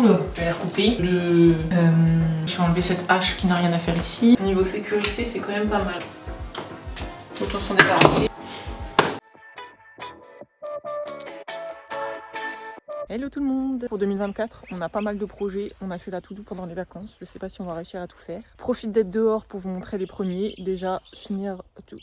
Oula, je vais les recouper. Je vais enlever cette hache qui n'a rien à faire ici. Au niveau sécurité, c'est quand même pas mal. Autant s'en débarrasser. Hello tout le monde! Pour 2024, on a pas mal de projets. On a fait la to-do pendant les vacances. Je sais pas si on va réussir à tout faire. Profite d'être dehors pour vous montrer les premiers. Déjà, finir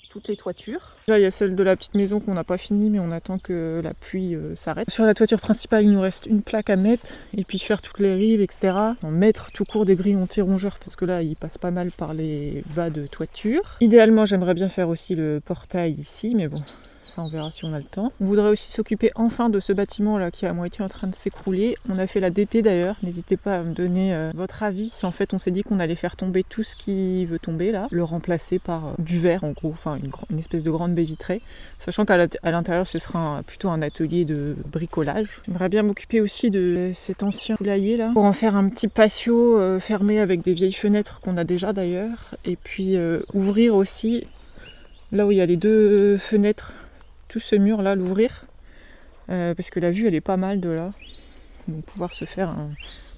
toutes les toitures. Déjà, il y a celle de la petite maison qu'on n'a pas fini, mais on attend que la pluie s'arrête. Sur la toiture principale, il nous reste une plaque à mettre. Et puis faire toutes les rives, etc. En mettre tout court des grilles anti-rongeurs, parce que là, il passe pas mal par les vas de toiture. Idéalement, j'aimerais bien faire aussi le portail ici, mais bon... on verra si on a le temps. On voudrait aussi s'occuper enfin de ce bâtiment là qui est à moitié en train de s'écrouler. On a fait la DP d'ailleurs, n'hésitez pas à me donner votre avis. En fait on s'est dit qu'on allait faire tomber tout ce qui veut tomber là, le remplacer par du verre en gros, enfin une espèce de grande baie vitrée. Sachant qu'à l'intérieur ce sera plutôt un atelier de bricolage. J'aimerais bien m'occuper aussi de cet ancien poulailler là, pour en faire un petit patio fermé avec des vieilles fenêtres qu'on a déjà d'ailleurs. Et puis ouvrir aussi là où il y a les deux fenêtres, tout ce mur là, l'ouvrir parce que la vue elle est pas mal de là, donc pouvoir se faire un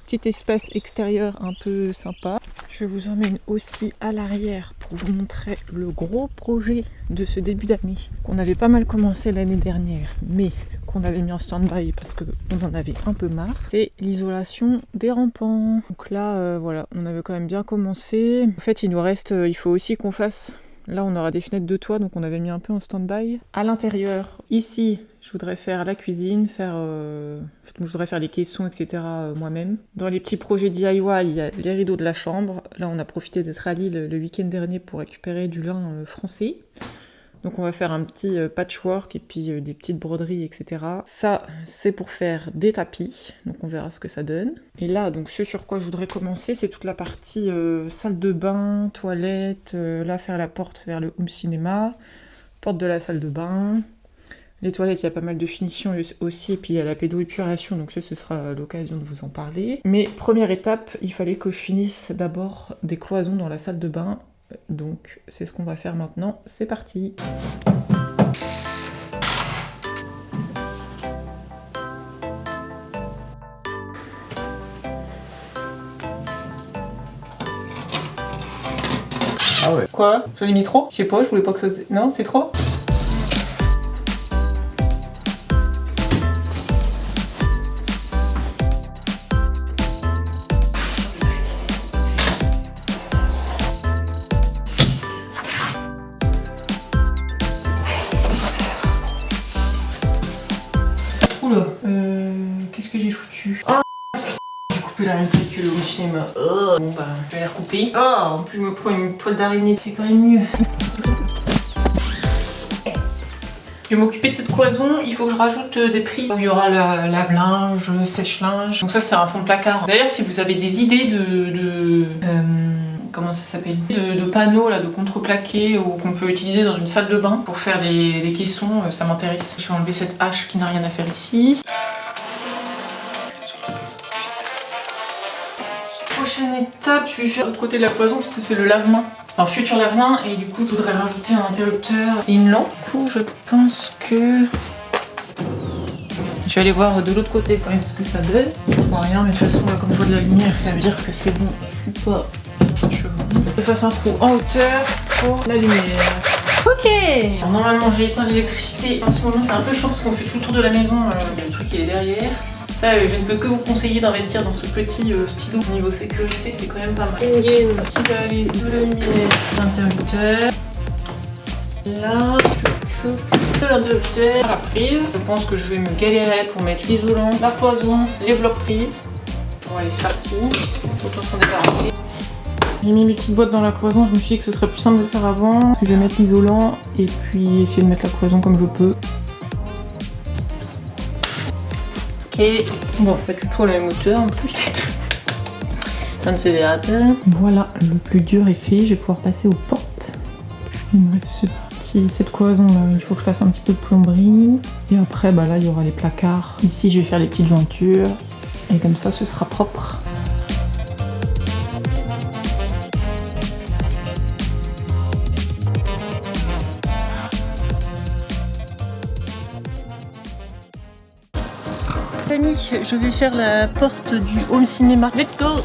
petit espace extérieur un peu sympa. Je vous emmène aussi à l'arrière pour vous montrer le gros projet de ce début d'année qu'on avait pas mal commencé l'année dernière mais qu'on avait mis en stand-by parce qu'on en avait un peu marre. C'est l'isolation des rampants. Donc là voilà, on avait quand même bien commencé. En fait il nous reste, il faut aussi qu'on fasse... Là, on aura des fenêtres de toit, donc on avait mis un peu en stand-by. À l'intérieur, ici, je voudrais faire la cuisine, je voudrais faire les caissons, etc. Moi-même. Dans les petits projets DIY, il y a les rideaux de la chambre. Là, on a profité d'être à Lille le week-end dernier pour récupérer du lin français. Donc on va faire un petit patchwork et puis des petites broderies, etc. Ça, c'est pour faire des tapis, donc on verra ce que ça donne. Et là, donc ce sur quoi je voudrais commencer, c'est toute la partie salle de bain, toilette, là faire la porte vers le home cinéma, porte de la salle de bain. Les toilettes, il y a pas mal de finitions aussi, et puis il y a la pédoépuration, donc ce sera l'occasion de vous en parler. Mais première étape, il fallait que je finisse d'abord des cloisons dans la salle de bain. Donc c'est ce qu'on va faire maintenant, c'est parti. Ah ouais. Quoi? J'en ai mis trop? Je sais pas, je voulais pas que ça... Non, c'est trop? Oula, qu'est-ce que j'ai foutu? Oh, j'ai coupé la même taille que le cinéma. Oh, bon bah, je vais les recouper. Oh, en plus je me prends une toile d'araignée, c'est quand même mieux. Je vais m'occuper de cette cloison, il faut que je rajoute des prises. Il y aura lave-linge, sèche-linge. Donc ça c'est un fond de placard. D'ailleurs si vous avez des idées comment ça s'appelle, de panneaux là, de contreplaqué ou qu'on peut utiliser dans une salle de bain pour faire des caissons, ça m'intéresse. Je vais enlever cette hache qui n'a rien à faire ici. Prochaine étape, je vais faire de l'autre côté de la cloison parce que c'est le lave-main. Un futur lave-main et du coup je voudrais rajouter un interrupteur et une lampe. Du coup je pense que... Je vais aller voir de l'autre côté quand même ce que ça donne. Je vois rien mais de toute façon là comme je vois de la lumière ça veut dire que c'est bon. Je suis pas... Je fasse un trou en hauteur pour la lumière. Ok. Alors, normalement j'ai éteint l'électricité. En ce moment c'est un peu chaud parce qu'on fait tout le tour de la maison. Il y a le truc qui est derrière. Ça, je ne peux que vous conseiller d'investir dans ce petit stylo. Au niveau sécurité, c'est quand même pas mal. Une gaine qui va aller de la lumière, l'interrupteur. Là, de l'interrupteur, la prise. Je pense que je vais me galérer pour mettre l'isolant, la cloison, les blocs prises. Bon allez, c'est parti. Autant s'en débarrasser. J'ai mis mes petites boîtes dans la cloison, je me suis dit que ce serait plus simple de le faire avant. Parce que je vais mettre l'isolant et puis essayer de mettre la cloison comme je peux. Et bon, pas du tout à la même hauteur en plus, c'est tout. Un de ces verrateurs. Voilà, le plus dur est fait, je vais pouvoir passer aux portes. Il me reste cette cloison là, il faut que je fasse un petit peu de plomberie. Et après, bah là, il y aura les placards. Ici, je vais faire les petites jointures. Et comme ça, ce sera propre. Amis, je vais faire la porte du home cinéma. Let's go.